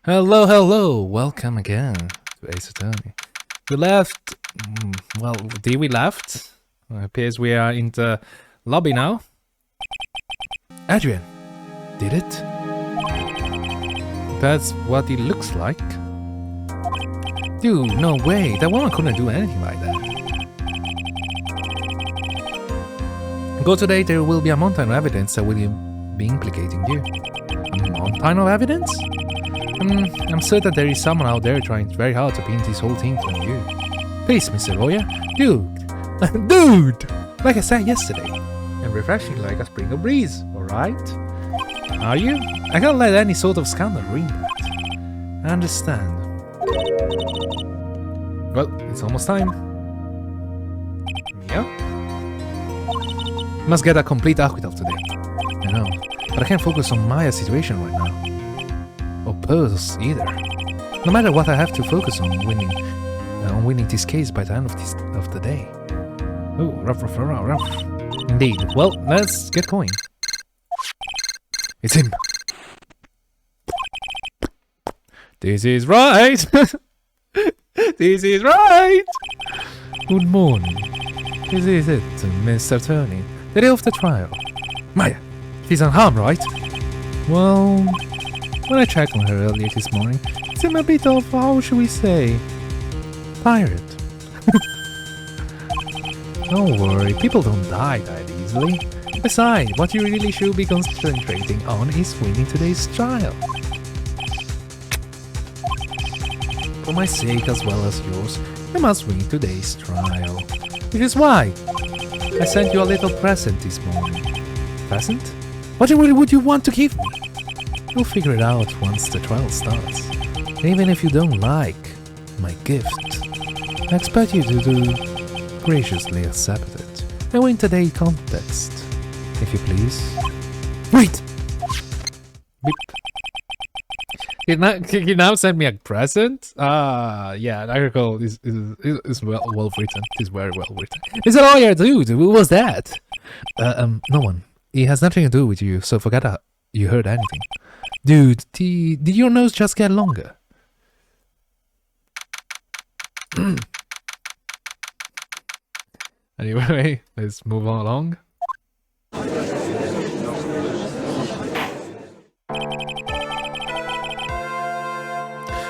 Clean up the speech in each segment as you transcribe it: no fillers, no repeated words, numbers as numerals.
Hello, hello. Welcome again to Ace Attorney. We left... well, did we left? It appears we are in the lobby now. Adrian, did it? That's what it looks like. Dude, no way. That woman couldn't do anything like that. Go today, there will be a mountain of evidence that will be implicating you. A mountain of evidence? I'm certain there is someone out there trying very hard to pin this whole thing on you. Please, Mr. Lawyer. Dude! Dude! Like I said yesterday. And refreshing like a spring of breeze, alright? Are you? I can't let any sort of scandal ruin that. I understand. Well, it's almost time. Yeah? Must get a complete aqueduct today. I know, but I can't focus on Maya's situation right now. Or Pearl's either. No matter what, I have to focus on winning this case by the end of the day. Oh, rough. Indeed. Well, let's get going. It's him. This is right. This is right. Good morning. This is it, Mr. Attorney. The day of the trial. Maya, she's unharmed, right? Well, when I checked on her earlier this morning, it seemed a bit of, how should we say, pirate. Don't worry, people don't die that easily. Besides, what you really should be concentrating on is winning today's trial. For my sake as well as yours, you must win today's trial. Which is why I sent you a little present this morning. Present? What would you want to give me? You'll figure it out once the trial starts. Even if you don't like my gift, I expect you to graciously accept it and win today's contest, if you please. Wait! Beep. Can you now send me a present? Yeah, the article is well written. It's very well written. It's a lawyer, dude. Who was that? No one. It has nothing to do with you, so forget that you heard anything. Dude, did your nose just get longer? Anyway, let's move on along.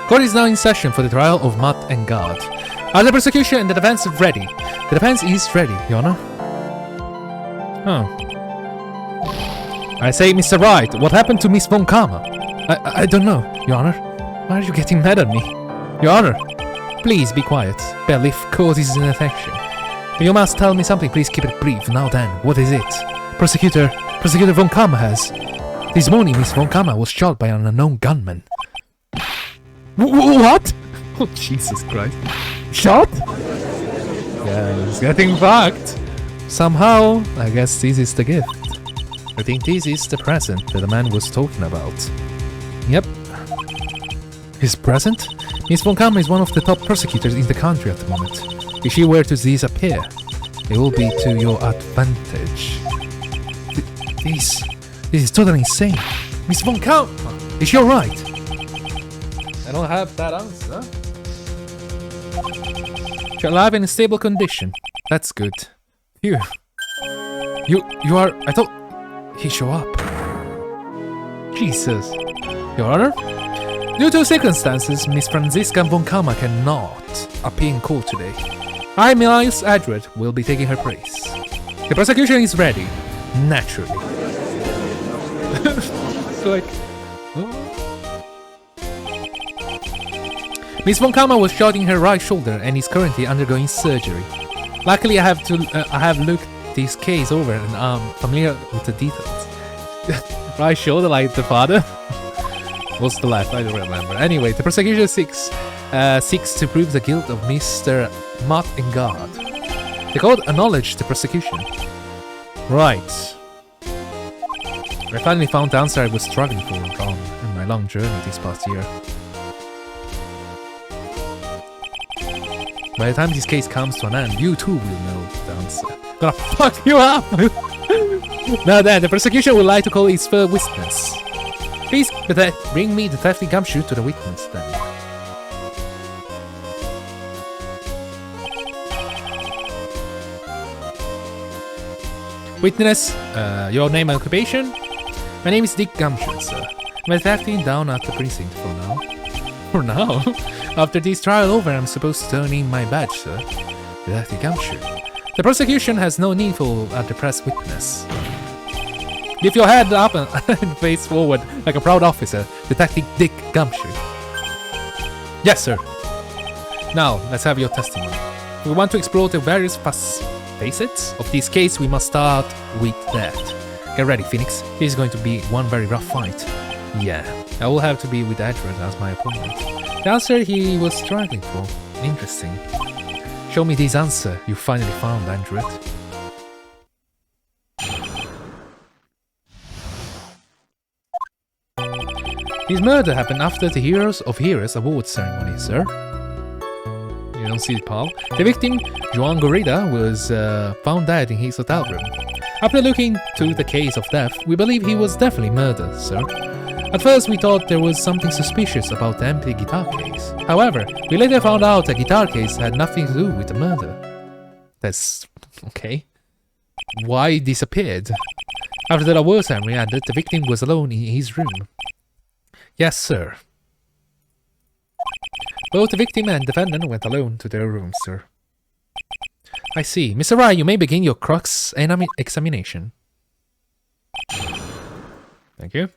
Court is now in session for the trial of Matt and God. Are the prosecution and the defense ready? The defense is ready, Your Honor. Huh. I say, Mr. Wright, what happened to Miss Von Karma? I don't know, Your Honor. Why are you getting mad at me? Your Honor, please be quiet. Belief court is in attention. You must tell me something, please keep it brief. Now then, what is it? Prosecutor Von Karma has... This morning, Miss Von Karma was shot by an unknown gunman. What? Oh, Jesus Christ. Shot? Yeah, it's getting fucked. Somehow, I guess this is the gift. I think this is the present that the man was talking about. Yep. His present? Miss Von Karma is one of the top prosecutors in the country at the moment. If she were to disappear, it will be to your advantage. This is totally insane. Miss Von Karma, is she alright? I don't have that answer. She's alive in a stable condition. That's good. Phew. You are... I thought... He show up. Jesus. Your Honor? Due to circumstances, Miss Franziska Von Karma cannot appear in court today. I, Miles Edward, will be taking her place. The prosecution is ready. Naturally. It's like... Oh. Miss Von Karma was shot in her right shoulder and is currently undergoing surgery. Luckily, I have looked this case over and I'm familiar with the details. Right shoulder like the father? What's the left? I don't remember. Anyway, the prosecution seeks to prove the guilt of Mr. Matt and God. The court acknowledged the prosecution. Right. I finally found the answer I was struggling for in my long journey this past year. By the time this case comes to an end, you too will know the answer. Gonna fuck you up! Now then, the prosecution would like to call its first witness. Please, bring me Detective Gumshoe to the witness stand. Witness, your name and occupation? My name is Dick Gumshoe, sir. I'm a detective down at the precinct for now. For now? After this trial over, I'm supposed to turn in my badge, sir. Detective Gumshoe. The prosecution has no need for a depressed witness. Lift your head up and face forward like a proud officer, Detective Dick Gumshoe. Yes, sir. Now, let's have your testimony. If we want to explore the various facets of this case, we must start with that. Get ready, Phoenix. This is going to be one very rough fight. Yeah, I will have to be with Edward as my opponent. The answer he was struggling for. Interesting. Show me this answer you finally found, Andrew. His murder happened after the Heroes of Heroes Awards ceremony, sir. You don't see it, pal. The victim, Juan Gorrida, was found dead in his hotel room. After looking into the case of death, we believe he was definitely murdered, sir. At first, we thought there was something suspicious about the empty guitar case. However, we later found out the guitar case had nothing to do with the murder. That's... okay. Why it disappeared? After the award ceremony ended, the victim was alone in his room. Yes, sir. Both the victim and defendant went alone to their rooms, sir. I see. Mr. Wright, you may begin your cross-examination. Thank you.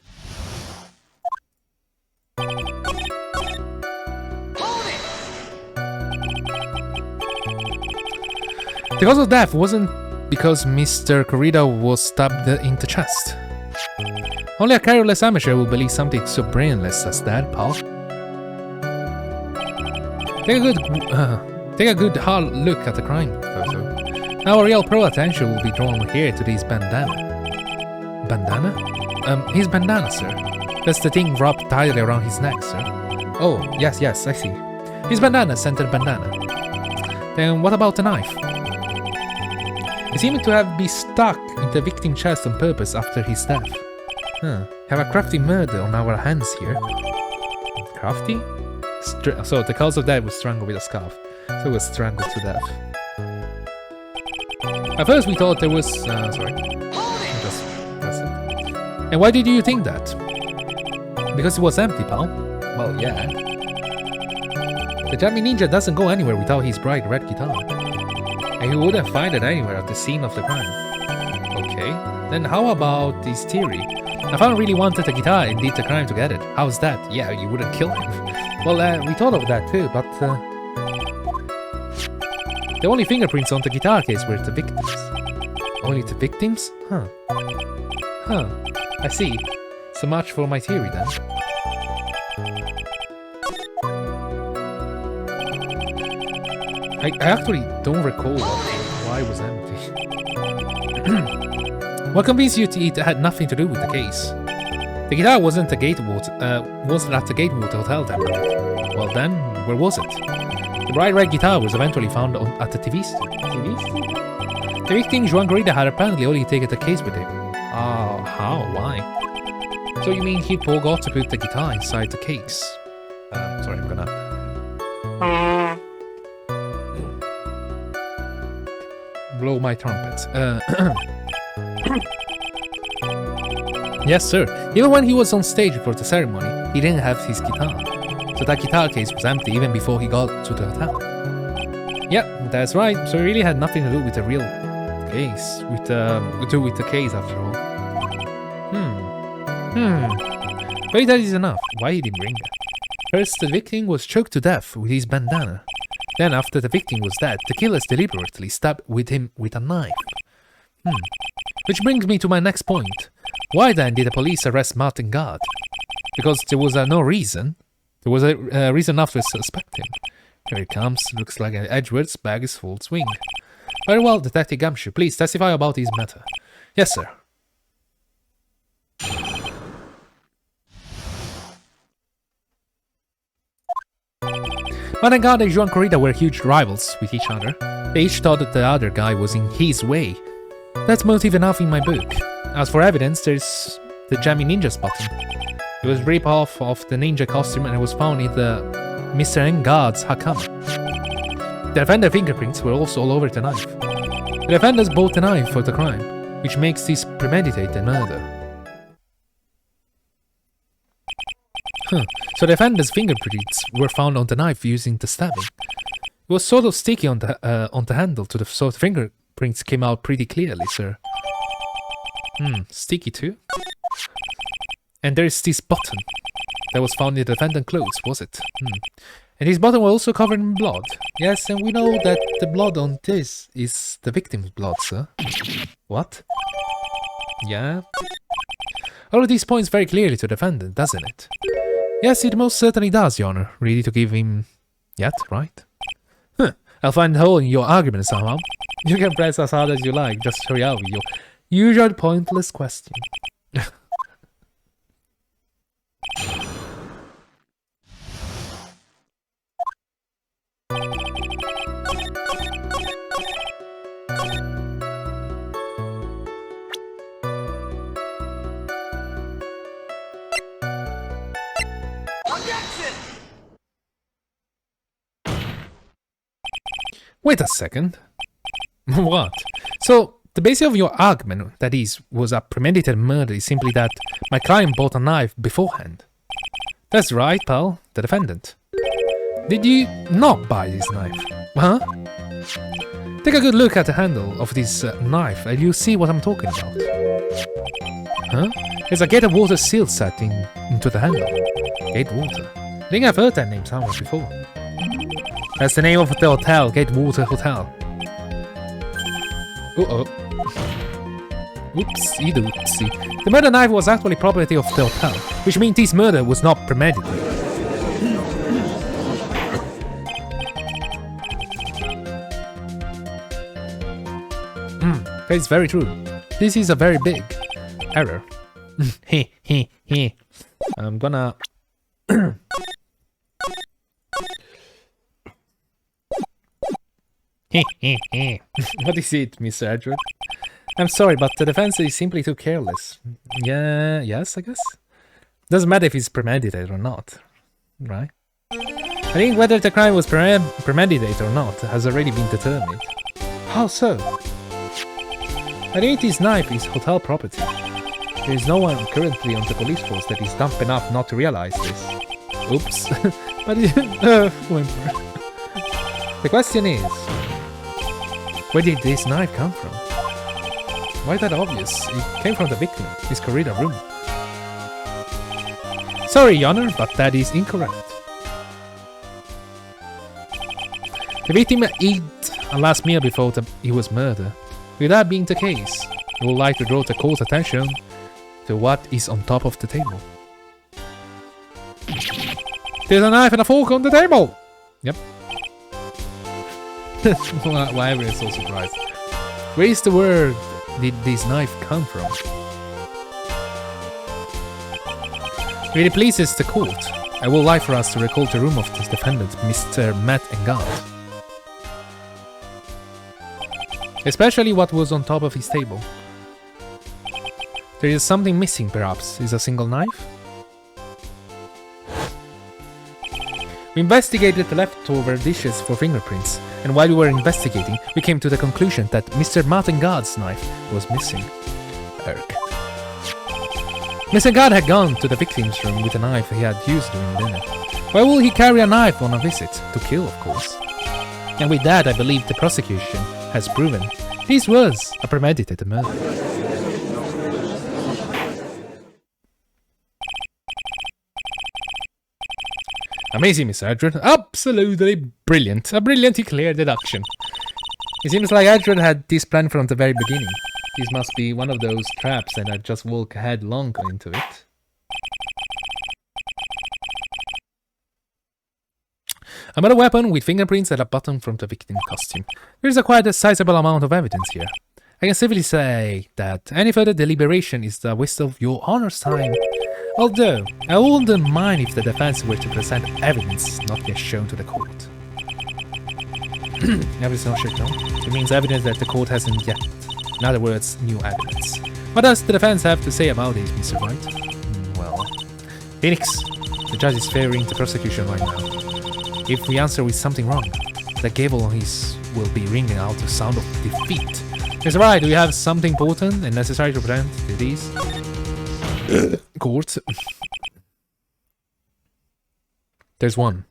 The cause of death wasn't because Mr. Corrida was stabbed in the chest. Only a careless amateur will believe something so brainless as that, pal. Take a good hard look at the crime photo. Now a real pro attention will be drawn here to this bandana. Bandana? His bandana, sir. That's the thing wrapped tightly around his neck, sir. Oh, yes, I see. His bandana, scented bandana. Then what about the knife? He seemed to have been stuck in the victim's chest on purpose after his death. Have a crafty murder on our hands here. Crafty? So the cause of death was strangled with a scarf. So it was strangled to death. At first we thought there was... sorry. Just press it. And why did you think that? Because it was empty, pal. Well, yeah. The Jammy Ninja doesn't go anywhere without his bright red guitar. And he wouldn't find it anywhere at the scene of the crime. Okay. Then how about this theory? If I really wanted the guitar and did the crime to get it, how's that? Yeah, you wouldn't kill him. Well, we thought of that too, but... the only fingerprints on the guitar case were the victims. Only the victims? Huh. I see. So much for my theory then. I actually don't recall why it was empty. What convinced you it had nothing to do with the case? The guitar wasn't at the Gatewater Hotel that night. Well then, where was it? The bright red guitar was eventually found at the TV stand. The victim, Juan Gorrida, had apparently only taken the case with him. How? Why? So you mean he forgot to put the guitar inside the case? Sorry, I'm gonna... blow my trumpet. Yes, sir. Even when he was on stage for the ceremony, he didn't have his guitar. So that guitar case was empty even before he got to the hotel. Yep, that's right. So it really had nothing to do with the real case. With the case after all. But that is enough. Why he didn't bring it? First, the victim was choked to death with his bandana. Then, after the victim was dead, the killers deliberately stabbed him with a knife. Which brings me to my next point. Why then did the police arrest Martin Guard? Because there was no reason. There was a reason enough to suspect him. Here he comes. Looks like Edward's bag is full swing. Very well, Detective Gumshoe. Please testify about this matter. Yes, sir. Martin Guard and Juan Corrida were huge rivals with each other. They each thought that the other guy was in his way. That's motive enough in my book. As for evidence, there's the Jammy Ninja's button. It was rip-off of the ninja costume and it was found in the Mr. Engard's hakama. The defender's fingerprints were also all over the knife. The defenders bought the knife for the crime, which makes this premeditated murder. So the defender's fingerprints were found on the knife using the stabbing. It was sort of sticky on the handle, so the fingerprints came out pretty clearly, sir. Sticky too? And there's this button that was found in the defendant's clothes, was it? And his button was also covered in blood. Yes, and we know that the blood on this is the victim's blood, sir. What? Yeah? All of these points very clearly to the defendant, doesn't it? Yes, it most certainly does, Your Honor. Ready to give him... yet, right? I'll find a hole in your argument somehow. You can press as hard as you like, just hurry out with your usual pointless question. Wait a second. What? So, the basis of your argument, that is, was a premeditated murder, is simply that my client bought a knife beforehand. That's right, pal. The defendant. Did you not buy this knife? Huh? Take a good look at the handle of this knife and you'll see what I'm talking about. Huh? There's a gate of water seal set into the handle. Gate water. I think I've heard that name somewhere before. That's the name of the hotel, Gatewater Hotel. Uh-oh. Oopsie doopsie. The murder knife was actually property of the hotel, which means this murder was not premeditated. That's very true. This is a very big error. I'm gonna... What is it, Mr. Edward? I'm sorry, but the defense is simply too careless. Yeah, yes, I guess. Doesn't matter if it's premeditated or not, right? I think whether the crime was premeditated or not has already been determined. How so? I think this knife is hotel property. There is no one currently on the police force that is dumb enough not to realize this. Oops. But the question is, where did this knife come from? Why is that obvious? It came from the victim, his corridor room. Sorry, Your Honor, but that is incorrect. The victim ate a last meal before he was murdered. With that being the case, I would like to draw the court's attention to what is on top of the table. There's a knife and a fork on the table! Yep. Why everyone is so surprised? Where is the word did this knife come from? Really pleases the court. I would like for us to recall the room of the defendant, Mr. Matt Engard. Especially what was on top of his table. There is something missing, perhaps. Is a single knife? We investigated the leftover dishes for fingerprints, and while we were investigating, we came to the conclusion that Mr. Martin Guard's knife was missing. Erg. Mr. Guard had gone to the victim's room with a knife he had used during dinner. Why would he carry a knife on a visit? To kill, of course. And with that, I believe the prosecution has proven this was a premeditated murder. Amazing, Mr. Edward. Absolutely brilliant. A brilliantly clear deduction. It seems like Edward had this plan from the very beginning. This must be one of those traps and I just walk headlong into it. Another weapon with fingerprints and a button from the victim's costume. There is quite a sizable amount of evidence here. I can safely say that any further deliberation is a waste of your honor's time. Although, I wouldn't mind if the defense were to present evidence not yet shown to the court. Evidence not shown? It means evidence that the court hasn't yet. In other words, new evidence. What does the defense have to say about it, Mr. Wright? Well, Phoenix, the judge is favoring the prosecution right now. If we answer with something wrong, the gavel will be ringing out the sound of defeat. Mr. Wright, do you have something important and necessary to present to these court? There's one.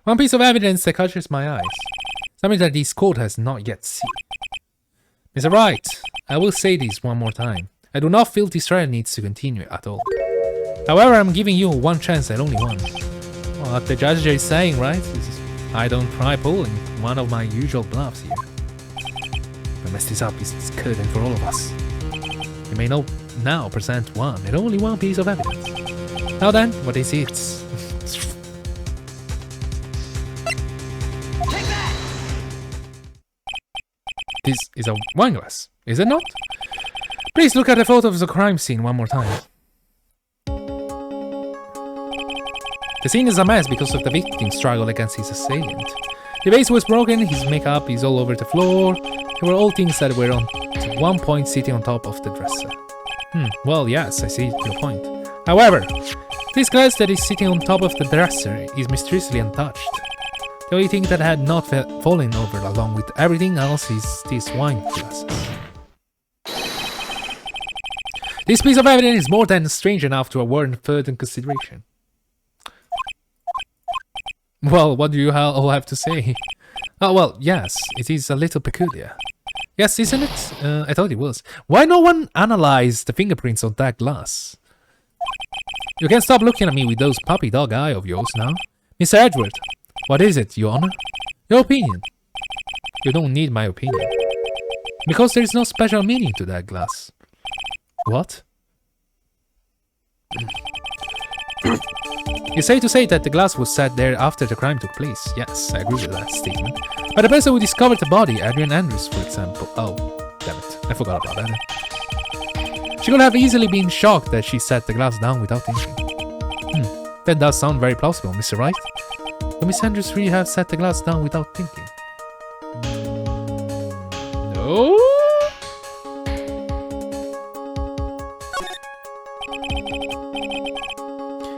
One piece of evidence that catches my eyes. Something that this court has not yet seen. Mr. Wright, I will say this one more time. I do not feel this trial needs to continue at all. However, I'm giving you one chance and only one. What the judge is saying, right? I don't try pulling one of my usual bluffs here. If I mess this up, it's curtain for all of us. You may now present one and only one piece of evidence. Now then, what is it? This is a wine glass, is it not? Please look at the photo of the crime scene one more time. The scene is a mess because of the victim's struggle against his assailant. The vase was broken, his makeup is all over the floor. They were all things that were at one point sitting on top of the dresser. Well, yes, I see your point. However, this glass that is sitting on top of the dresser is mysteriously untouched. The only thing that had not fallen over along with everything else is these wine glasses. This piece of evidence is more than strange enough to warrant further consideration. Well, what do you all have to say? Oh, well, yes, it is a little peculiar. Yes, isn't it? I thought it was. Why no one analyzed the fingerprints on that glass? You can stop looking at me with those puppy dog eyes of yours now. Mr. Edward, what is it, Your Honor? Your opinion. You don't need my opinion. Because there is no special meaning to that glass. What? You say that the glass was set there after the crime took place. Yes, I agree with that statement. But the person who discovered the body, Adrian Andrews, for example. Oh, damn it. I forgot about that. She could have easily been shocked that she set the glass down without thinking. That does sound very plausible, Mr. Wright. But Miss Andrews really have set the glass down without thinking. No?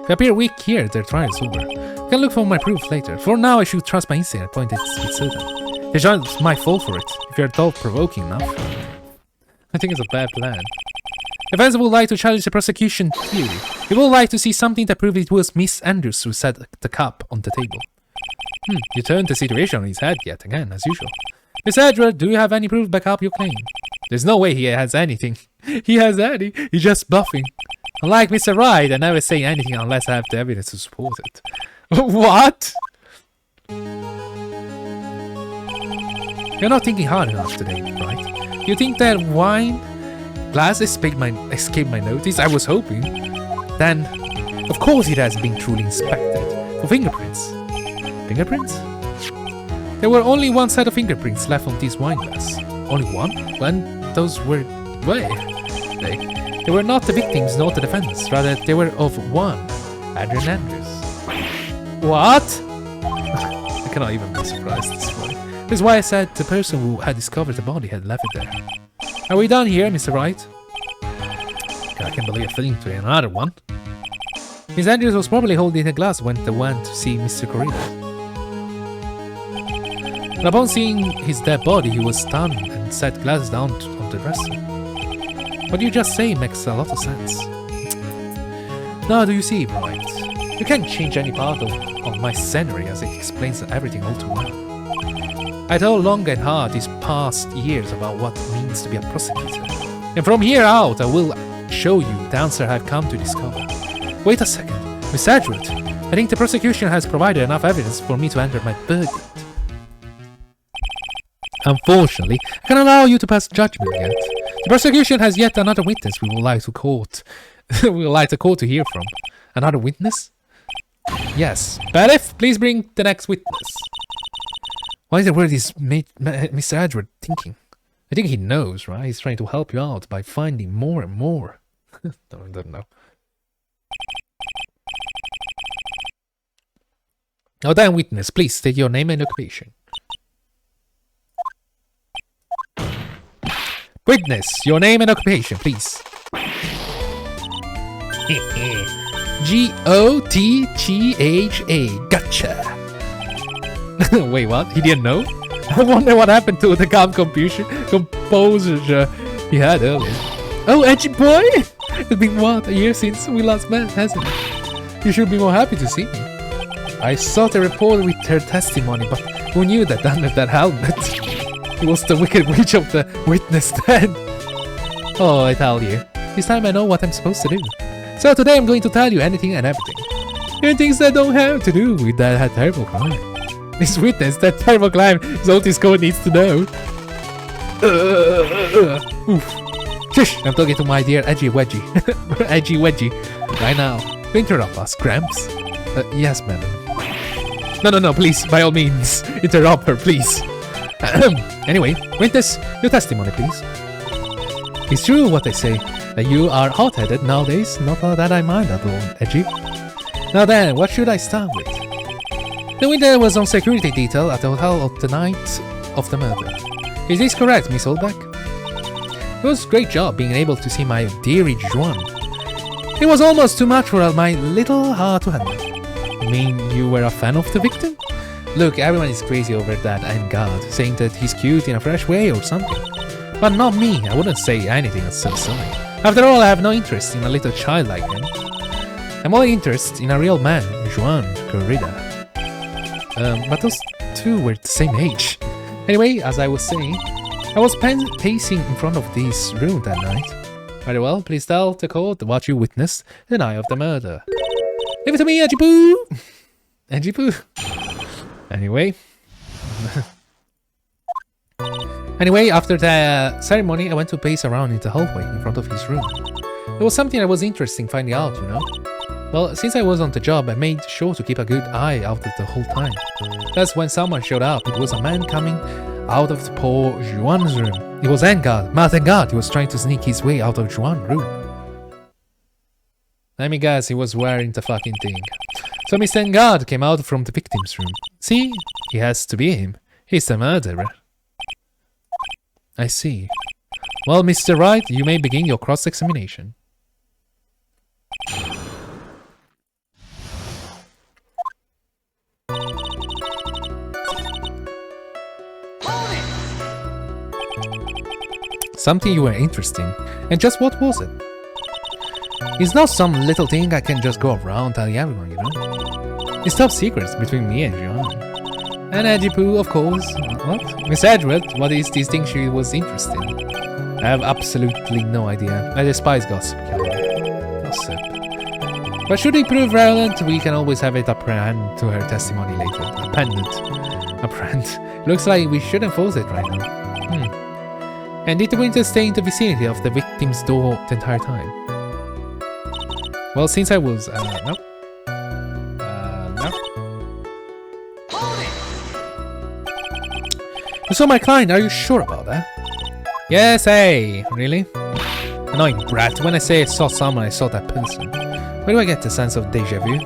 They appear weak here, their trial is over. I can look for my proof later. For now, I should trust my instinct and point it with certain. The judge might fall for it, if you're thought-provoking enough. I think it's a bad plan. Defense would like to challenge the prosecution theory. He would like to see something that proves it was Miss Andrews who set the cup on the table. You turned the situation on his head yet again, as usual. Miss Edward, do you have any proof to back up your claim? There's no way he has anything. He has any. He's just bluffing. Unlike Mr. Wright, I never say anything unless I have the evidence to support it. What? You're not thinking hard enough today, right? You think that wine glass escaped my notice? I was hoping. Then, of course it has been truly inspected for fingerprints. Fingerprints? There were only one set of fingerprints left on this wine glass. Only one? When those were... where? They were not the victims nor the defendants. Rather, they were of one, Adrian Andrews. What? I cannot even be surprised at this point. This is why I said the person who had discovered the body had left it there. Are we done here, Mr. Wright? I can't believe I fell into another one. Miss Andrews was probably holding a glass when they went to see Mr. Corridor. And upon seeing his dead body, he was stunned and set glass down on the dresser. What you just say makes a lot of sense. Now do you see, Wright? You can't change any part of my scenery as it explains everything all too well. I thought long and hard these past years about what it means to be a prosecutor. And from here out, I will show you the answer I've come to discover. Wait a second, Miss Edward. I think the prosecution has provided enough evidence for me to enter my verdict. Unfortunately, I cannot allow you to pass judgment yet. The prosecution has yet another witness we would like to court. We would like the court to hear from. Another witness? Yes. Bailiff, please bring the next witness. What in the world is Mr. Edward thinking? I think he knows, right? He's trying to help you out by finding more and more. I don't know. Now then, witness, please state your name and occupation. Witness, your name and occupation, please. G-O-T-G-H-A. Gotcha. Wait, what? He didn't know? I wonder what happened to the calm composure he had earlier. Oh, edgy boy! It's been what, a year since we last met, hasn't it? You should be more happy to see me. I saw the report with her testimony, but who knew that under that helmet? It was the wicked witch of the witness stand. Oh, I tell you. This time I know what I'm supposed to do. So today I'm going to tell you anything and everything. Even things that don't have to do with that terrible crime. This witness, that terrible crime, is all this court needs to know. Oof. Shush! I'm talking to my dear Edgy Wedgie. Edgy Wedgie. Right now. Interrupt us, Gramps. Yes, madam. No, please, by all means. Interrupt her, please. Anyway, witness, your testimony, please. It's true what they say, that you are hot-headed nowadays. Not that I mind at all, Edgy. Now then, what should I start with? The winner was on security detail at the hotel of the night of the murder. Is this correct, Miss Oldback? It was a great job being able to see my dearie Juan. It was almost too much for my little heart to handle. You mean you were a fan of the victim? Look, everyone is crazy over that and God, saying that he's cute in a fresh way or something. But not me, I wouldn't say anything that's so silly. After all, I have no interest in a little child like him. I'm only interested in a real man, Juan Corrida. But those two were the same age. Anyway, as I was saying, I was pacing in front of this room that night. Very well, please tell the court what you witnessed the night of the murder. Give it to me, Edgy-Poo! Edgy-Poo. Anyway. Anyway, after the ceremony, I went to pace around in the hallway in front of his room. There was something that was interesting finding out, you know? Well, since I was on the job, I made sure to keep a good eye out the whole time. That's when someone showed up. It was a man coming out of the poor Juan's room. It was Engard. Thank God, he was trying to sneak his way out of Juan's room. Let me guess, he was wearing the fucking thing. So Mr. Engard came out from the victim's room. See? He has to be him. He's the murderer. I see. Well, Mr. Wright, you may begin your cross-examination. Something you were interesting. And just what was it? It's not some little thing I can just go around telling everyone, you know? It's top secrets between me and John. And Edgy-Poo, of course. What? Miss Edgeworth, what is this thing she was interested in? I have absolutely no idea. I despise gossip. Gossip. But should it prove relevant, we can always have it append to her testimony later. Append. Looks like we should enforce it right now. And did the witness stay in the vicinity of the victim's door the entire time? Well, since I was, no. No. You saw my client, are you sure about that? Yes, hey, really? Annoying brat, when I say I saw someone, I saw that person. Where do I get the sense of deja vu?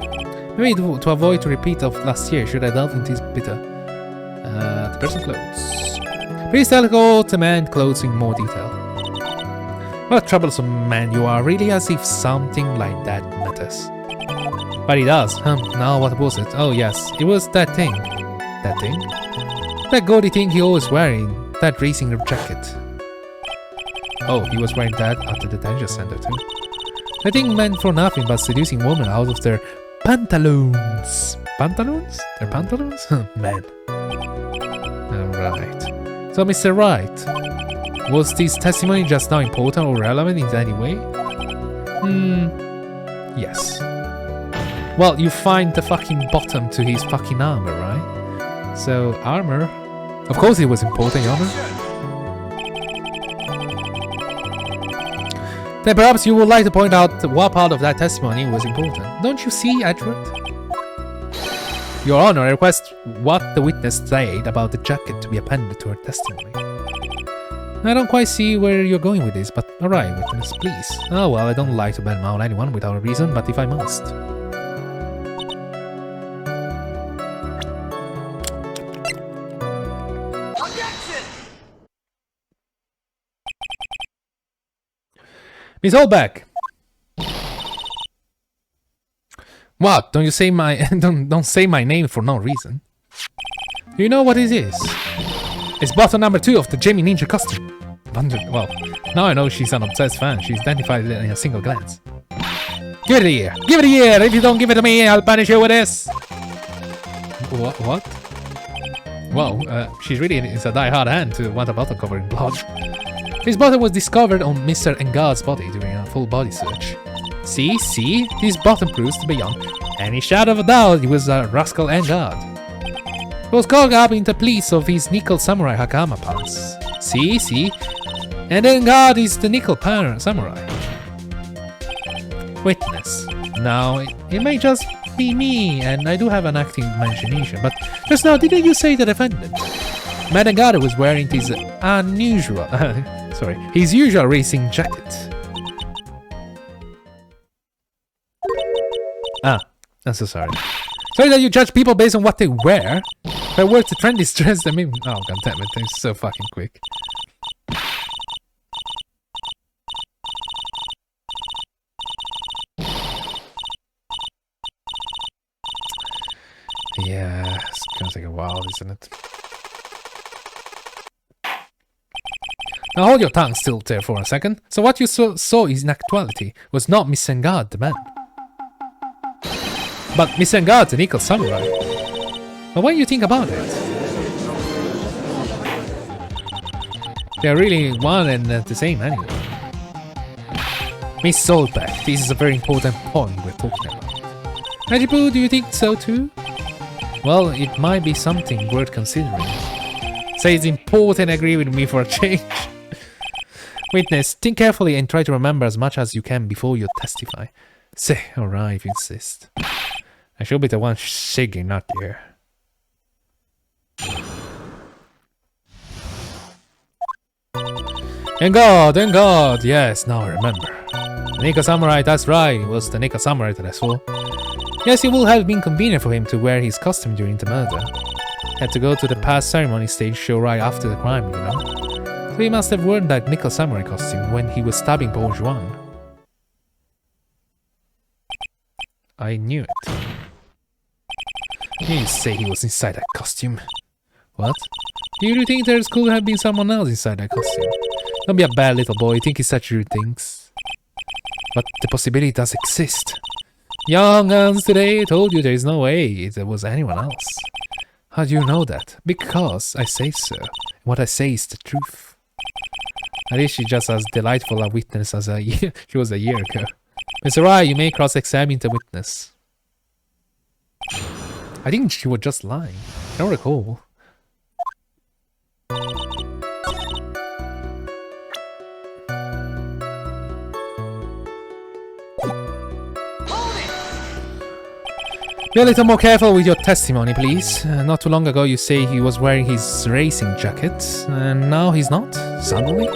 Maybe to avoid a repeat of last year, should I delve into this bitter? The person clothes. Please tell the man clothes in more detail. What a troublesome man you are, really, as if something like that matters. But it does. Now what was it? Oh yes, it was that thing. That thing? That gaudy thing he always wearing. That racing jacket. Oh, he was wearing that at the detention center too. That thing meant for nothing but seducing women out of their pantaloons. Pantaloons? Their pantaloons? Man. Alright. So, Mr. Wright, was this testimony just now important or relevant in any way? Yes. Well, you find the fucking bottom to his fucking armor, right? So, armor? Of course it was important, Your Honor. Then perhaps you would like to point out what part of that testimony was important. Don't you see, Edward? Your Honor, I request what the witness said about the jacket to be appended to her testimony. I don't quite see where you're going with this, but alright, witness, please. Oh well, I don't like to badmouth anyone without a reason, but if I must. Miss Oldback! What? Don't you say my don't say my name for no reason. Do you know what it is? It's bottle number 2 of the Jamie Ninja costume. Well, now I know she's an obsessed fan. She's identified it in a single glance. Give it a year. Give it a year. If you don't give it to me, I'll punish you with this. What? Wow, she really is a die-hard hand to want a bottle covered in blood. This bottle was discovered on Mr. Engad's body during a full body search. See? This bottle proves beyond any shadow of a doubt he was a rascal Engad. He was caught up in the pleats of his nickel samurai hakama pants. See? And Engad is the nickel samurai. Witness. Now, it may just be me, and I do have an active imagination, but just now, didn't you say the defendant? Madagata was wearing his his usual racing jacket. I'm so sorry. Sorry that you judge people based on what they wear. If I were to trendy dress them in... Oh, goddammit, they're so fucking quick. Yeah, it's gonna take a while, isn't it? Now hold your tongue still there for a second. So what you saw in actuality was not Miss Engad, the man. But Miss Engad, the nickel samurai. But when you think about it, they're really one and the same anyway. Miss Solbeck, this is a very important point we're talking about. Najibu, do you think so too? Well, it might be something worth considering. Say it's important, agree with me for a change. Witness, think carefully and try to remember as much as you can before you testify. Say, alright if you insist. I should be the one shaking, not you. Thank God, yes, now I remember. The Nika Samurai, that's right, it was the Nika Samurai that I saw. Yes, it would have been convenient for him to wear his costume during the murder. Had to go to the past ceremony stage show right after the crime, you know. So he must have worn that nickel samurai costume when he was stabbing Paul Juan. I knew it. You say he was inside that costume. What? Do you think there could have been someone else inside that costume? Don't be a bad little boy, think he such rude things. But the possibility does exist. Young guns today told you there is no way there was anyone else. How do you know that? Because I say so. What I say is the truth. At least she's just as delightful a witness as she was a year ago. Mr. Wright, you may cross-examine the witness. I think she was just lying. I don't recall. Be a little more careful with your testimony, please. Not too long ago you say he was wearing his racing jacket, and now he's not? Suddenly?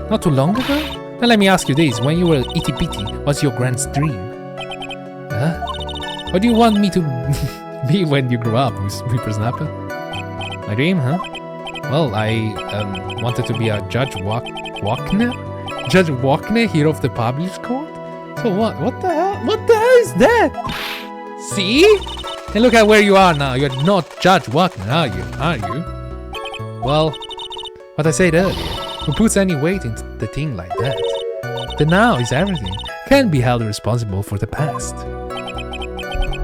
Not too long ago? Now let me ask you this, when you were itty bitty, what's your grand's dream? Huh? What do you want me to be when you grow up, whippersnapper? My dream, huh? Well, I wanted to be a Judge Wagner? Judge Wagner, hero of the published court? So what? What the hell? What the hell is that? See? And look at where you are now. You're not Judge Wagner, are you? Well, what I said earlier. Who puts any weight into the thing like that? The now is everything. Can't be held responsible for the past.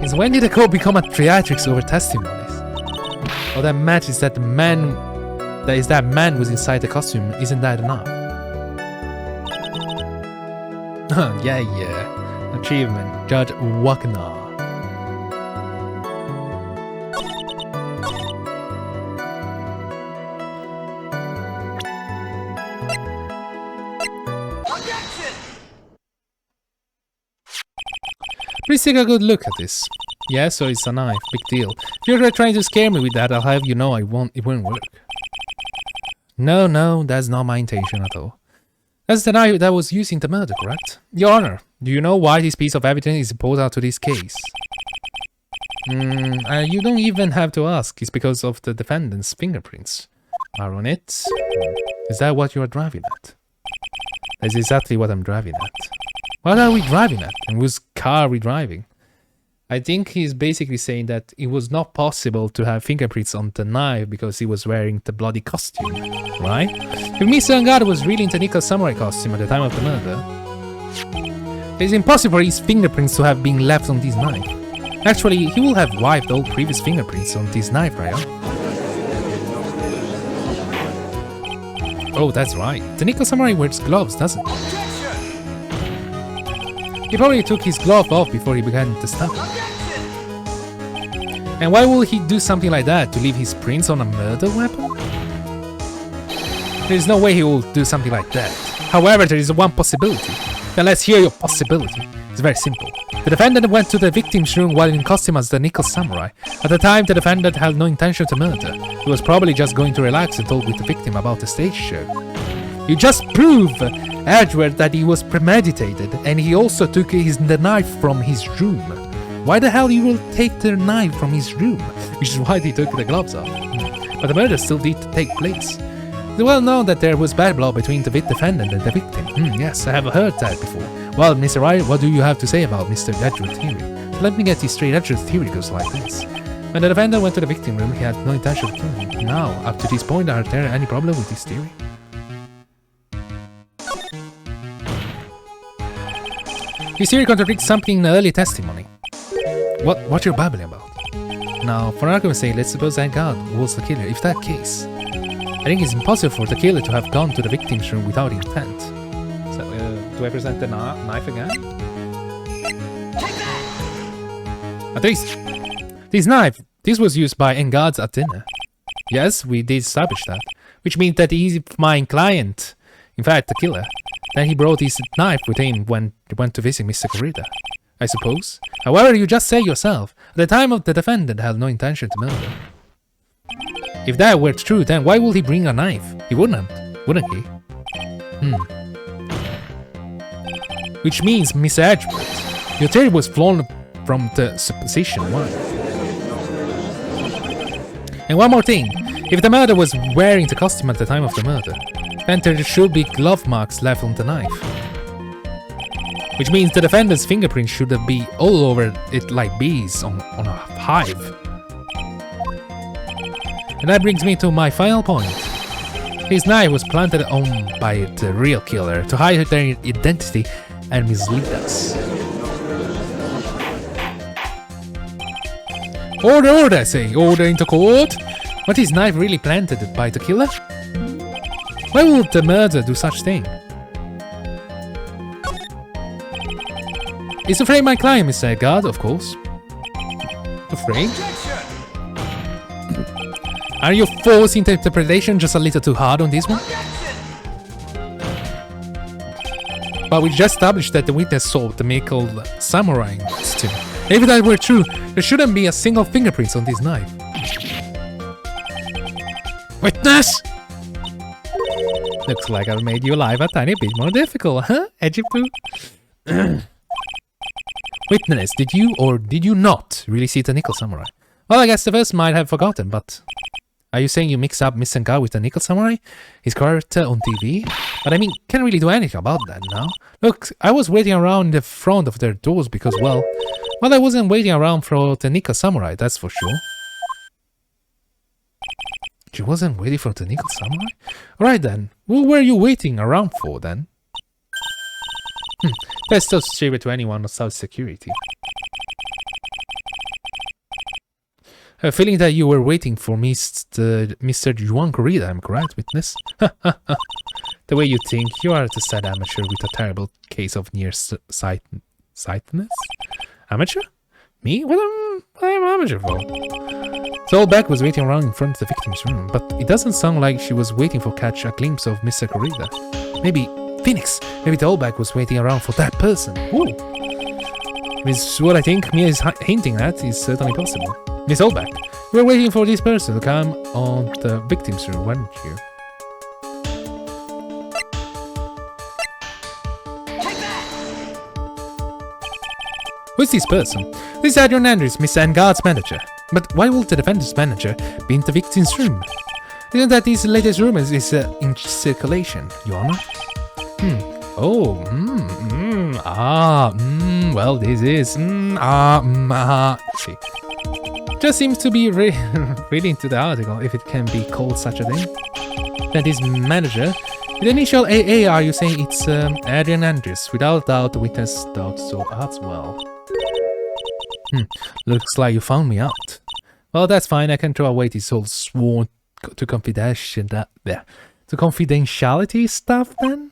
Is when did the court become a theatrics over testimonies? All that matters is that the man was inside the costume. Isn't that enough? yeah. Achievement. Judge Wagner. Please take a good look at this. Yeah, so it's a knife. Big deal. If you're trying to scare me with that, I'll have you know it won't work. No, that's not my intention at all. That's the knife that was used in the murder, correct? Your Honor, do you know why this piece of evidence is important to this case? You don't even have to ask. It's because of the defendant's fingerprints. Are on it? Is that what you are driving at? That's exactly what I'm driving at. What are we driving at? And whose car are we driving? I think he's basically saying that it was not possible to have fingerprints on the knife because he was wearing the bloody costume, right? If Mr. Angad was really into Nico's samurai costume at the time of the murder, it is impossible for his fingerprints to have been left on this knife. Actually, he will have wiped all previous fingerprints on this knife, right? Oh, that's right. The Nico samurai wears gloves, doesn't he? He probably took his glove off before he began to stab. And why would he do something like that? To leave his prints on a murder weapon? There is no way he will do something like that. However, there is one possibility. Then let's hear your possibility. It's very simple. The defendant went to the victim's room while in costume as the Nico samurai. At the time, the defendant had no intention to murder. He was probably just going to relax and talk with the victim about the stage show. You just prove, Edward, that he was premeditated, and he also took the knife from his room. Why the hell you will take the knife from his room? Which is why he took the gloves off. But the murder still did take place. It's well known that there was bad blood between the defendant and the victim. Yes, I have heard that before. Well, Mr. Wright, what do you have to say about Mr. Edward's theory? So let me get this straight. Edward's theory goes like this. When the defendant went to the victim room, he had no intention of killing him. Now, up to this point, are there any problem with this theory? This theory contradicts something in the early testimony. What you're babbling about? Now, for argument's sake, let's suppose that God was the killer. If that case, I think it's impossible for the killer to have gone to the victim's room without intent. So, do I present the knife again? At least, this knife, this was used by Engad's at dinner. Yes, we did establish that. Which means that he's my client, in fact, the killer. Then he brought his knife with him when he went to visit Mr. Corrida, I suppose. However, you just say yourself, at the time of the defendant had no intention to murder. If that were true, then why would he bring a knife? He wouldn't he? Which means, Mr. Edgeworth, your theory was flawed from the supposition one. And one more thing, if the murderer was wearing the costume at the time of the murder, then there should be glove marks left on the knife. Which means the defendant's fingerprint should be all over it like bees on a hive. And that brings me to my final point. His knife was planted on by the real killer to hide their identity and mislead us. Order, I say! Order into court! Was his knife really planted by the killer? Why would the murderer do such thing? Is afraid my client, Mr. God, of course. Afraid? Are you forcing the interpretation just a little too hard on this one? But we just established that the witness saw the Michael samurai costume. If that were true, there shouldn't be a single fingerprint on this knife. Witness! Looks like I've made your life a tiny bit more difficult, huh, Edgy Poo? Witness, did you or did you not really see the Nickel Samurai? Well, I guess the first might have forgotten, but... Are you saying you mixed up Miss Senga with the Nickel Samurai? His character on TV? But I mean, can't really do anything about that now. Look, I was waiting around in the front of their doors because, well, I wasn't waiting around for the Nickel Samurai, that's for sure. She wasn't waiting for the Nickel Samurai? Alright then, who were you waiting around for then? That's still share it to anyone of South Security. I have a feeling that you were waiting for Mr. Juan Corrida, am I correct, witness? The way you think, you are the sad amateur with a terrible case of nearsightedness? Amateur? Me? What am I amateur for? The old bag was waiting around in front of the victim's room, but it doesn't sound like she was waiting for catch a glimpse of Mr. Corrida. Maybe Phoenix! Maybe the old bag was waiting around for that person. Ooh! Is what I think Mia is hinting at is certainly possible. Miss Oldback, you were waiting for this person to come on the victim's room, weren't you? Who's this person? This is Adrian Andrews, Miss Angard's manager. But why would the defendant's manager be in the victim's room? Isn't that his latest rumors is in circulation, Your Honor? Well, this is... She just seems to be reading to the article, if it can be called such a thing. Then his manager... The initial AA, are you saying it's Adrian Andrews? Without doubt, the witness thought so as well. Looks like you found me out. Well, that's fine. I can throw away this whole sworn to confidentiality stuff then?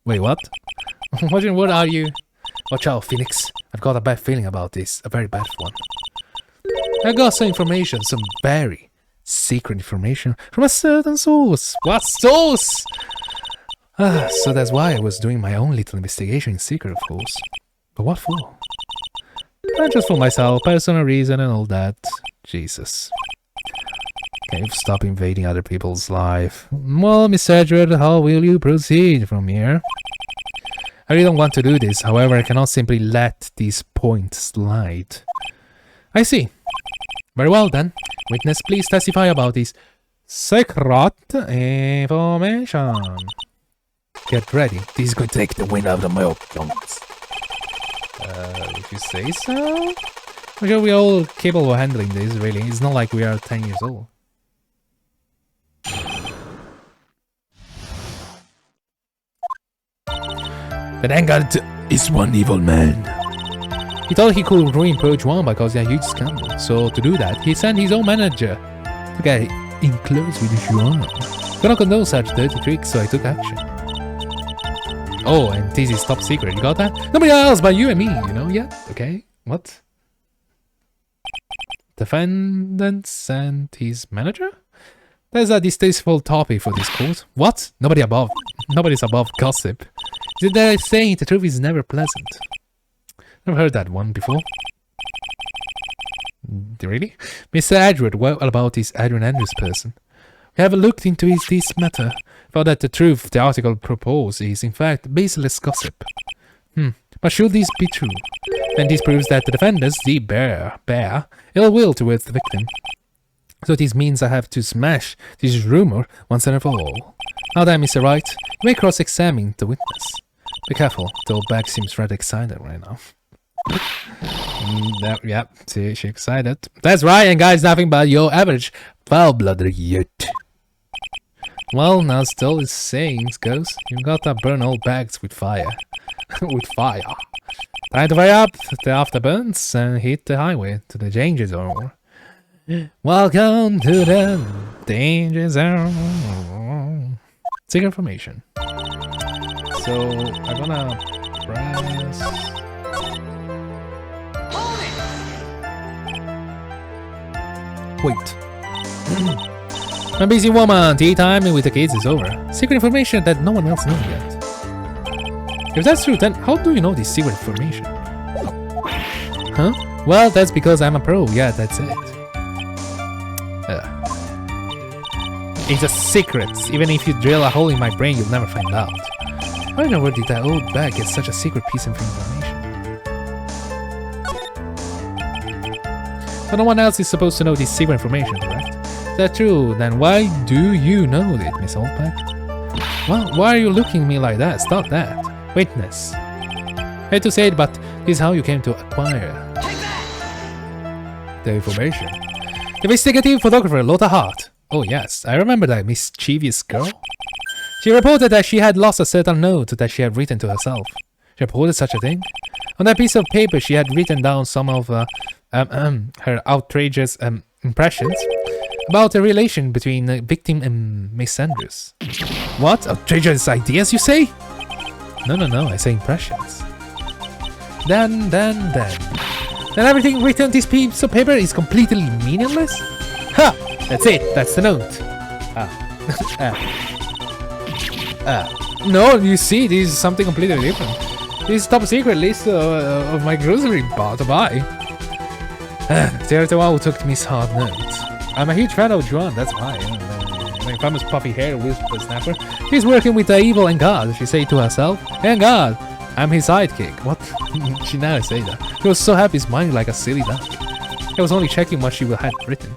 Wait, what? What are you? Watch out, Phoenix. I've got a bad feeling about this. A very bad one. I got some information, some very secret information from a certain source. What source? So that's why I was doing my own little investigation in secret, of course. But what for? Not just for myself, personal reason and all that. Jesus. Can you stop invading other people's life? Well, Miss Edward, how will you proceed from here? I really don't want to do this, however, I cannot simply let this point slide. I see. Very well then. Witness, please testify about this secret information. Get ready. This is going to take the wind out of my lungs. If you say so? I'm sure we're all capable of handling this, really. It's not like we are 10 years old. The Vanguard is one evil man. He thought he could ruin Purge 1 because he had a huge scandal. So to do that, he sent his own manager to get in close with Juan. Gonna condone such dirty tricks, so I took action. Oh, and this is top secret, you got that? Nobody else but you and me, you know? Yeah, okay. What? Defendant and his manager? There's a distasteful topic for this court. What? Nobody's above gossip. Did they say the truth is never pleasant? Never heard that one before. Really? Mr. Edward, what about this Adrian Andrews person? We have looked into this matter. Found that the truth the article proposed is in fact baseless gossip. But should this be true, then this proves that the defendants bear ill will towards the victim. So this means I have to smash this rumor once and for all. Now then, Mr. Wright, you may cross-examine the witness. Be careful, the old bag seems rather excited right now. Yep, see, she's excited. That's right, and guys, nothing but your average foul-blooded youth. Well, now still as sayings goes, you've got to burn old bags with fire. With fire. Time to fire up the afterburns and hit the highway to the danger zone. Welcome to the danger zone. Secret information. So I'm gonna press. Wait. I'm a busy woman. Tea time with the kids is over. Secret information that no one else knows yet. If that's true, then how do you know this secret information? Huh? Well, that's because I'm a pro. Yeah, that's it. It's a secret. Even if you drill a hole in my brain, you'll never find out. I don't know where did that old bag get such a secret piece of information. So no one else is supposed to know this secret information, correct? Is that true? Then why do you know it, Miss Oldbag? Well, why are you looking at me like that? Stop that. Witness. I hate to say it, but this is how you came to acquire the information. The investigative photographer, Lotta Hart. Oh yes, I remember that mischievous girl. She reported that she had lost a certain note that she had written to herself. She reported such a thing? On that piece of paper she had written down some of her outrageous impressions about the relation between the victim and Miss Andrews. What? Outrageous ideas, you say? No, I say impressions. Then everything written on this piece of paper is completely meaningless? Ha! That's it, that's the note. No, you see, this is something completely different. This is top secret list of my grocery bar to buy. There's the one who took Miss Hard notes. I'm a huge fan of Juan, that's why. My famous puffy hair whisper snapper. She's working with the evil Engard, she said to herself. Engard, I'm his sidekick. What? She never said that. She was so happy smiling like a silly duck. I was only checking what she had written.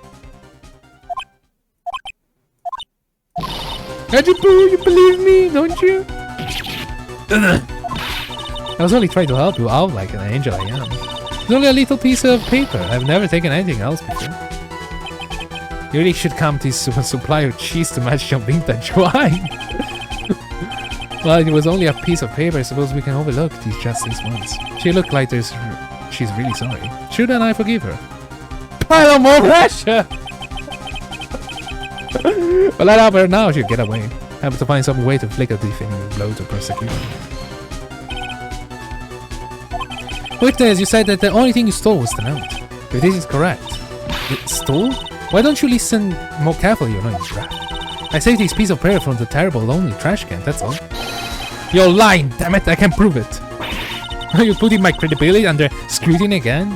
Ajibu, you believe me, don't you? I was only trying to help you out like an angel I am. It's only a little piece of paper. I've never taken anything else before. You really should come to supply of cheese to match your vintage wine. Well, it was only a piece of paper. I suppose we can overlook these once. She looked like she's really sorry. Shouldn't I forgive her? Pile on more pressure! Well, let her now. She'll get away. I have to find some way to flick a defending blow to prosecute. Witness, you said that the only thing you stole was the note. If this is correct. It stole? Why don't you listen more carefully, you annoying brat? I saved this piece of paper from the terrible lonely trash can, that's all. You're lying, damn it, I can prove it. Are you putting my credibility under scrutiny again?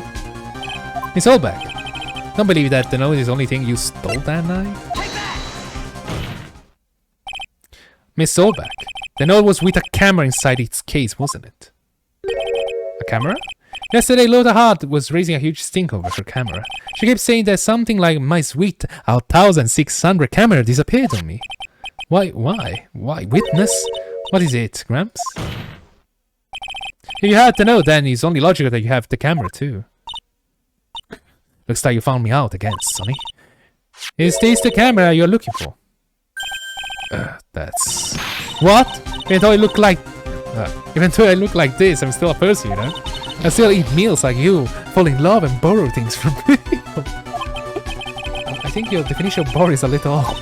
Miss Solbeck, don't believe that the note is the only thing you stole that night? Miss Solbeck, the note was with a camera inside its case, wasn't it? A camera? Yesterday, Lothar Hart was raising a huge stink over her camera. She kept saying that something like my sweet 1600 camera disappeared on me. Why? Witness? What is it, Gramps? If you had to know, then it's only logical that you have the camera too. Looks like you found me out again, Sonny. Is this the camera you're looking for? That's... What? Even though I look like this, I'm still a person, you know? I still eat meals like you, fall in love and borrow things from people. I think your definition of borrow is a little off.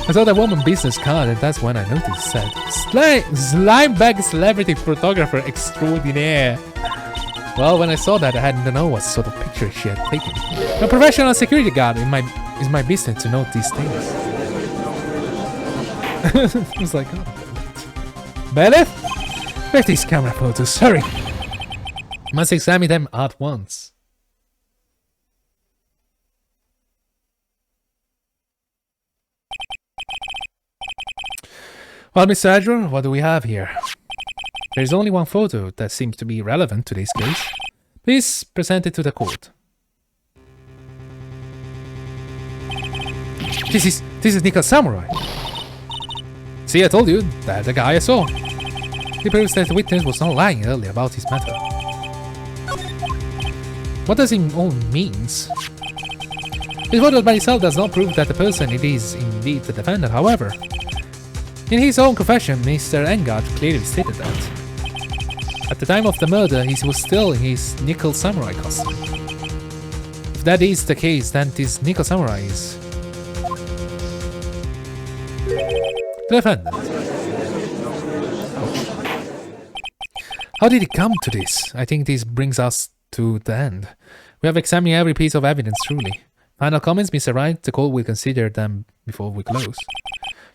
I saw that woman business card and that's when I noticed it said slime bag celebrity photographer extraordinaire. Well, when I saw that, I had to know what sort of picture she had taken. A professional security guard is my business to note these things. I was like, oh, Bennett? Where's these camera photos? Hurry! Must examine them at once. Well, Mr. Adler, what do we have here? There is only one photo that seems to be relevant to this case. Please present it to the court. This is Nickel Samurai. See, I told you, that's the guy I saw. He proves that the witness was not lying earlier about his matter. What does it all means? This photo by itself does not prove that the person it is indeed the defendant, however. In his own confession, Mr. Engard clearly stated that. At the time of the murder, he was still in his Nickel Samurai costume. If that is the case, then this Nickel Samurai is... the defendant. How did it come to this? I think this brings us to the end. We have examined every piece of evidence truly. Final comments, Mr. Wright? The court will consider them before we close.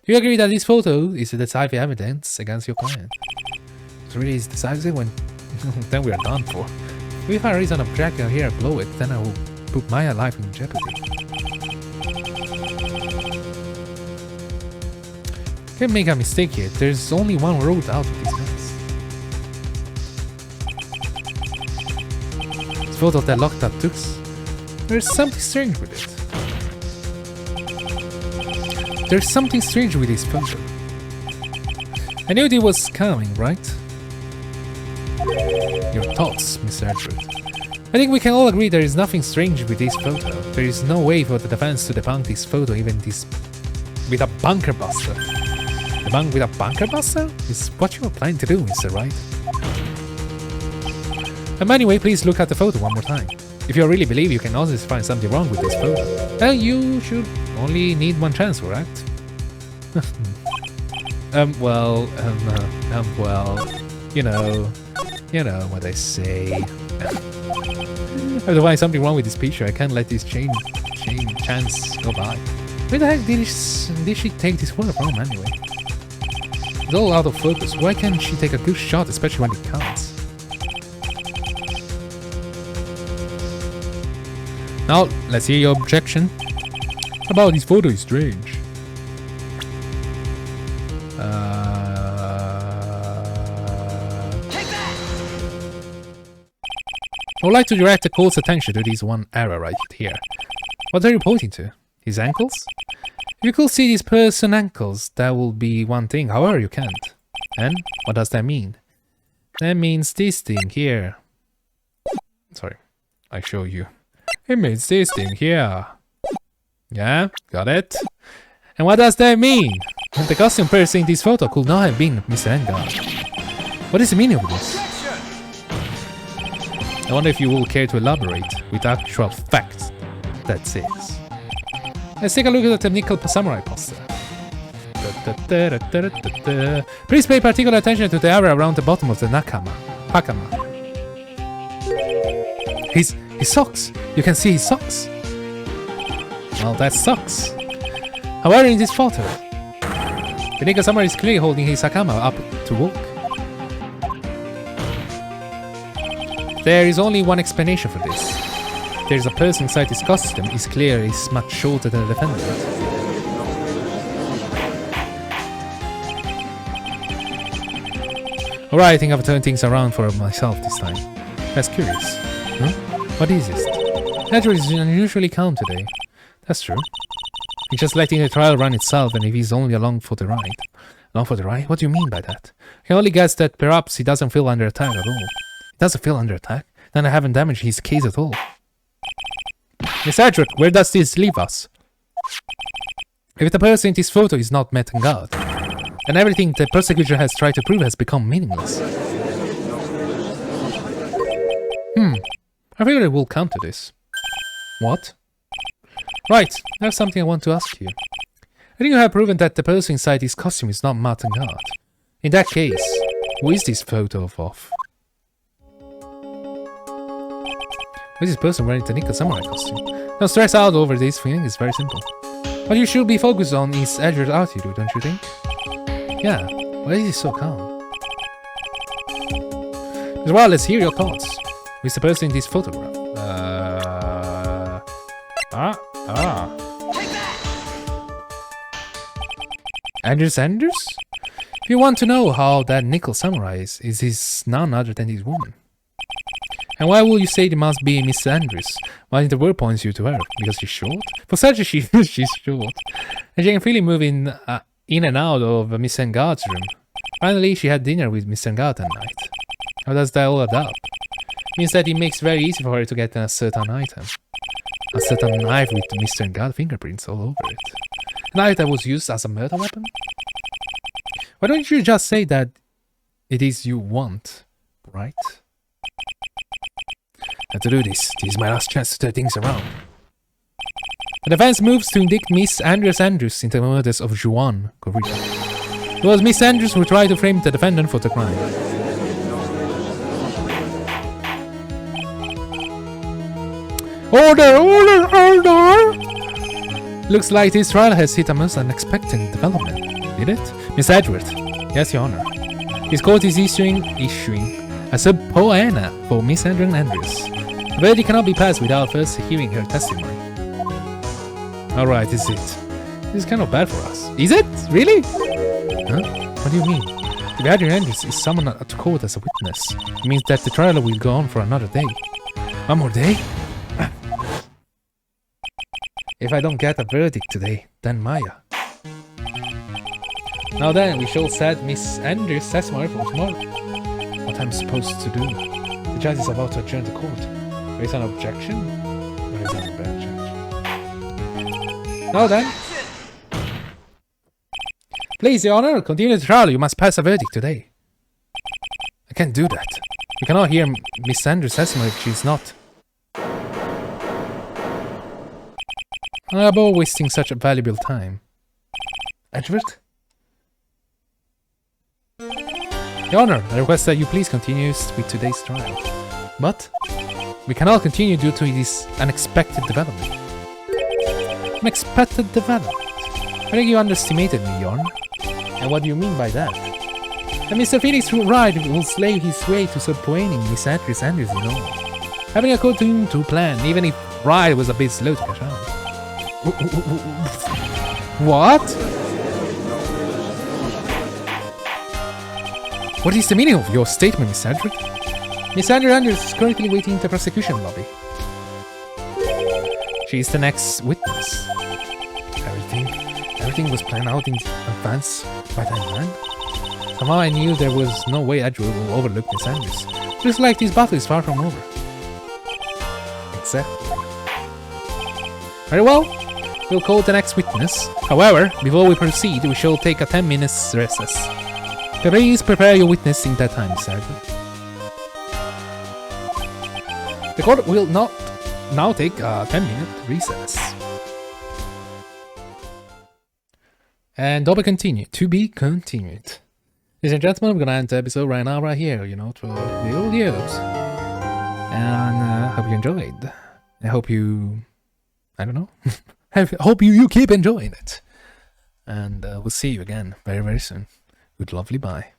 Do you agree that this photo is the decisive evidence against your client? It really is decisive when then we are done for. If there is an objection here below it, then I will put my life in jeopardy. Can't make a mistake here. There's only one road out of this mess. This photo of that locked up tooth. There's something strange with it. There's something strange with this photo. I knew it was coming, right? Your thoughts, Mr. Edward. I think we can all agree there is nothing strange with this photo. There is no way for the defense to debunk this photo, even this with a bunker buster. Debunk with a bunker buster? Is what you are planning to do, Mr. Wright. Anyway, please look at the photo one more time. If you really believe you can honestly find something wrong with this photo, then you should only need one chance, correct? Well, you know what I say. I have to find something wrong with this picture. I can't let this chance go by. Where the heck did she take this photo from anyway? It's all out of focus. Why can't she take a good shot, especially when it counts? Now, let's hear your objection. About this photo is strange. I would like to direct the court's attention to this one error right here. What are you pointing to? His ankles? If you could see this person's ankles, that will be one thing. However, you can't. And what does that mean? That means this thing here. Sorry, I show you. It means this thing here. Yeah, got it? And what does that mean? The costume person in this photo could not have been Mr. Engard. What is the meaning of this? I wonder if you will care to elaborate with actual facts. That's it. Let's take a look at the Nickel Samurai poster. Please pay particular attention to the area around the bottom of the Hakama. His socks! You can see his socks! Well, that's socks. However, in this photo, the Nickel Samurai is clearly holding his Hakama up to walk. There is only one explanation for this. There is a person inside his costume is clear is much shorter than the defendant. Alright, I think I've turned things around for myself this time. That's curious. Huh? What is this? Edward is unusually calm today. That's true. He's just letting the trial run itself, and if he's only along for the ride. Along for the ride? What do you mean by that? I can only guess that perhaps he doesn't feel under attack at all. He doesn't feel under attack? Then I haven't damaged his case at all. Miss Edward, where does this leave us? If the person in this photo is not met in God, then everything the prosecutor has tried to prove has become meaningless. I figured it will come to this. What? Right, I have something I want to ask you. I think you have proven that the person inside this costume is not Martin God. In that case, who is this photo of? Who is this person wearing the Nickel Samurai costume? Don't stress out over this feeling, it's very simple. What you should be focused on is Edward's attitude, don't you think? Yeah, why is he so calm? As well, let's hear your thoughts. Who is the person in this photograph? Anders? If you want to know how that Nickel Samurai is this none other than this woman. And why will you say it must be Miss Andrews? While the word points you to her? Because she's short? For such as she's short. And she can freely move in and out of Miss Engard's room. Finally, she had dinner with Miss Engard that night. How does that all add up? Means that it makes it very easy for her to get a certain item. A certain knife with Mr. Engard fingerprints all over it. A knife that was used as a murder weapon? Why don't you just say that it is you want, right? And to do this is my last chance to turn things around. The defense moves to indict Miss Andrews in the murders of Juan Correa. It was Miss Andrews who tried to frame the defendant for the crime. Order! Looks like this trial has hit a most unexpected development, did it? Miss Edward. Yes, Your Honor. This court is issuing a subpoena for Miss Andrews. The verdict cannot be passed without first hearing her testimony. Alright, this is it. This is kind of bad for us. Is it? Really? Huh? What do you mean? If Adrian Andrews is summoned to court as a witness, it means that the trial will go on for another day. One more day? If I don't get a verdict today, then Maya. Now then, we shall set Miss Andrews' testimony for tomorrow. What I'm supposed to do? The judge is about to adjourn the court. There is an objection? There is an objection. Now then. Please, Your Honor, continue the trial. You must pass a verdict today. I can't do that. You cannot hear Miss Andrews' testimony if she's not. I'm about wasting such a valuable time. Edward? Your Honor, I request that you please continue with today's trial. But we cannot continue due to this unexpected development. Unexpected development? I think you underestimated me, Your Honor. And what do you mean by that? That Mr. Phoenix Wright will slave his way to subpoenaing Miss Andrews in all. Having a courtroom to plan, even if Wright was a bit slow to catch on. What? What is the meaning of your statement, Miss Andrews? Miss Andrews is currently waiting in the prosecution lobby. She is the next witness. Everything was planned out in advance by that man? Somehow I knew there was no way Edgewood will overlook Miss Andrews. Looks like this battle is far from over. Exactly. Very well. We'll call the next witness. However, before we proceed, we shall take a 10 minutes recess. Please prepare your witness in that time, Miss Edgewood. The court will not now take a 10-minute recess. And to be continued. Ladies and gentlemen, we're gonna end the episode right now, right here, you know, through the old years. And hope you enjoyed. I hope you, I don't know, hope you keep enjoying it. And we'll see you again very, very soon. Good lovely bye.